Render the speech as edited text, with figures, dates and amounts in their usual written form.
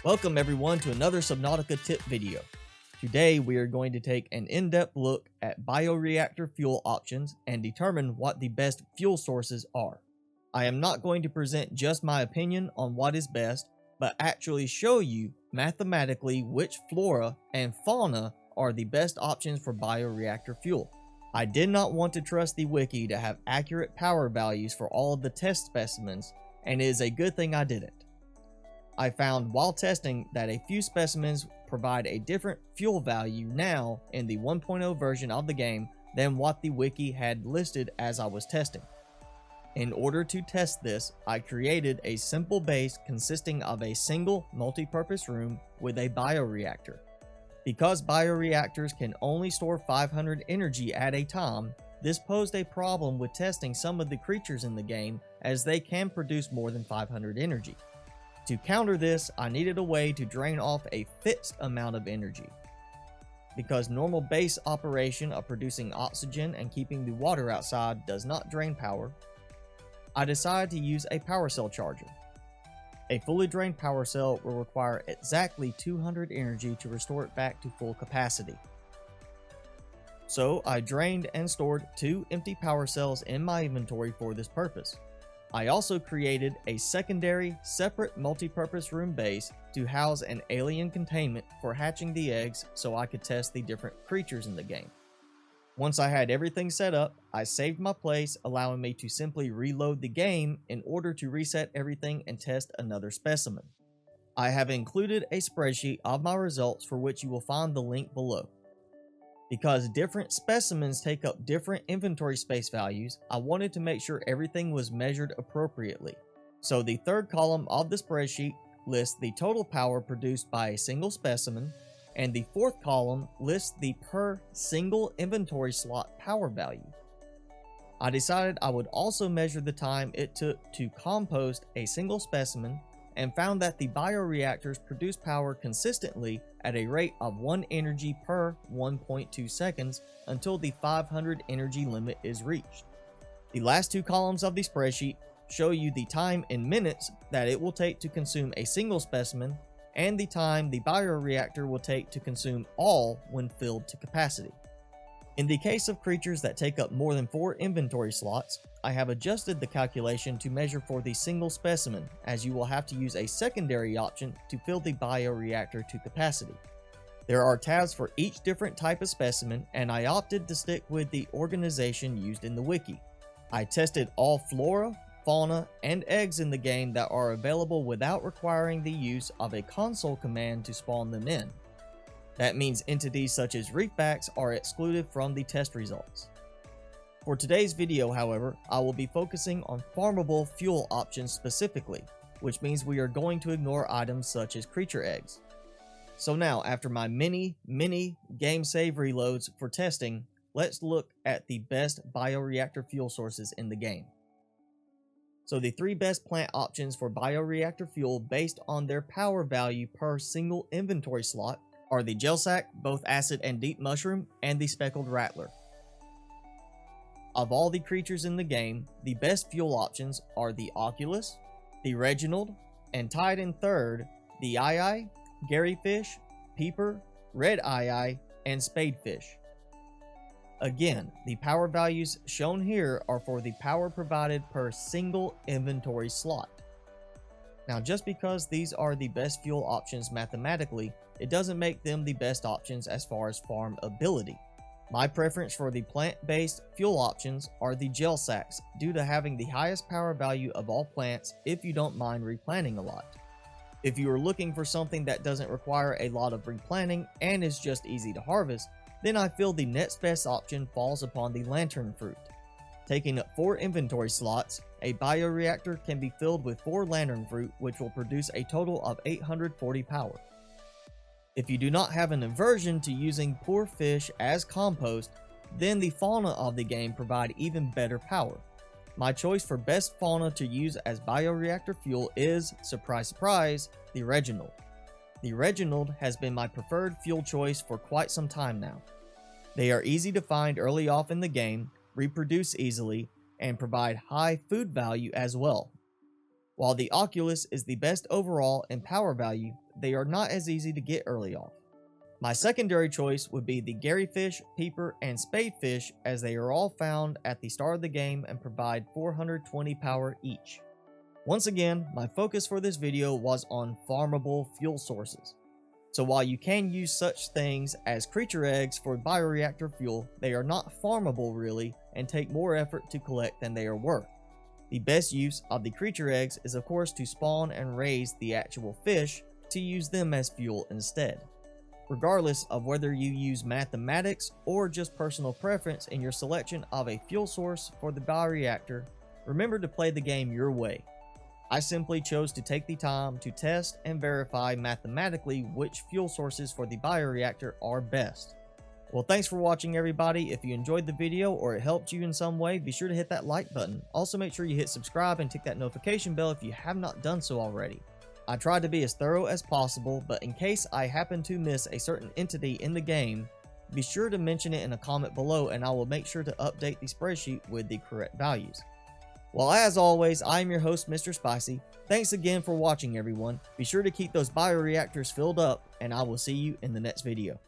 Welcome everyone to another Subnautica tip video. Today we are going to take an in-depth look at bioreactor fuel options and determine what the best fuel sources are. I am not going to present just my opinion on what is best, but actually show you mathematically which flora and fauna are the best options for bioreactor fuel. I did not want to trust the wiki to have accurate power values for all of the test specimens, and it is a good thing I didn't. I found while testing that a few specimens provide a different fuel value now in the 1.0 version of the game than what the wiki had listed as I was testing. In order to test this, I created a simple base consisting of a single multi-purpose room with a bioreactor. Because bioreactors can only store 500 energy at a time, this posed a problem with testing some of the creatures in the game as they can produce more than 500 energy. To counter this, I needed a way to drain off a fixed amount of energy. Because normal base operation of producing oxygen and keeping the water outside does not drain power, I decided to use a power cell charger. A fully drained power cell will require exactly 200 energy to restore it back to full capacity. So I drained and stored 2 empty power cells in my inventory for this purpose. I also created a secondary, separate multi-purpose room base to house an alien containment for hatching the eggs so I could test the different creatures in the game. Once I had everything set up, I saved my place, allowing me to simply reload the game in order to reset everything and test another specimen. I have included a spreadsheet of my results for which you will find the link below. Because different specimens take up different inventory space values, I wanted to make sure everything was measured appropriately. So the third column of the spreadsheet lists the total power produced by a single specimen, and the fourth column lists the per single inventory slot power value. I decided I would also measure the time it took to compost a single specimen and found that the bioreactors produce power consistently at a rate of 1 energy per 1.2 seconds until the 500 energy limit is reached. The last 2 columns of the spreadsheet show you the time in minutes that it will take to consume a single specimen and the time the bioreactor will take to consume all when filled to capacity. In the case of creatures that take up more than 4 inventory slots, I have adjusted the calculation to measure for the single specimen, as you will have to use a secondary option to fill the bioreactor to capacity. There are tabs for each different type of specimen, and I opted to stick with the organization used in the wiki. I tested all flora, fauna, and eggs in the game that are available without requiring the use of a console command to spawn them in. That means entities such as reefbacks are excluded from the test results. For today's video, however, I will be focusing on farmable fuel options specifically, which means we are going to ignore items such as creature eggs. So now, after my many game save reloads for testing, let's look at the best bioreactor fuel sources in the game. So the 3 best plant options for bioreactor fuel based on their power value per single inventory slot are the gel sack, both acid and deep mushroom, and the speckled rattler. Of all the creatures in the game, the best fuel options are the oculus, the reginald, and tied in third, the eye, garyfish, peeper, red eye, and spadefish. Again, the power values shown here are for the power provided per single inventory slot. Now, just because these are the best fuel options mathematically, it doesn't make them the best options as far as farm ability. My preference for the plant-based fuel options are the gel sacks due to having the highest power value of all plants if you don't mind replanting a lot. If you are looking for something that doesn't require a lot of replanting and is just easy to harvest, then I feel the next best option falls upon the lantern fruit. Taking up 4 inventory slots, a bioreactor can be filled with 4 lantern fruit, which will produce a total of 840 power. If you do not have an aversion to using poor fish as compost, then the fauna of the game provide even better power. My choice for best fauna to use as bioreactor fuel is, surprise surprise, the reginald. The reginald has been my preferred fuel choice for quite some time now. They are easy to find early off in the game, reproduce easily, and provide high food value as well. While the Oculus is the best overall in power value, they are not as easy to get early off. My secondary choice would be the Garryfish, Peeper, and Spadefish, as they are all found at the start of the game and provide 420 power each. Once again, my focus for this video was on farmable fuel sources. So while you can use such things as creature eggs for bioreactor fuel, they are not farmable really and take more effort to collect than they are worth. The best use of the creature eggs is of course to spawn and raise the actual fish to use them as fuel instead. Regardless of whether you use mathematics or just personal preference in your selection of a fuel source for the bioreactor, remember to play the game your way. I simply chose to take the time to test and verify mathematically which fuel sources for the bioreactor are best. Well, thanks for watching everybody. If you enjoyed the video or it helped you in some way, be sure to hit that like button. Also make sure you hit subscribe and tick that notification bell if you have not done so already. I tried to be as thorough as possible, but in case I happen to miss a certain entity in the game, be sure to mention it in a comment below and I will make sure to update the spreadsheet with the correct values. Well, as always, I am your host, Mr. Spicy. Thanks again for watching, everyone. Be sure to keep those bioreactors filled up, and I will see you in the next video.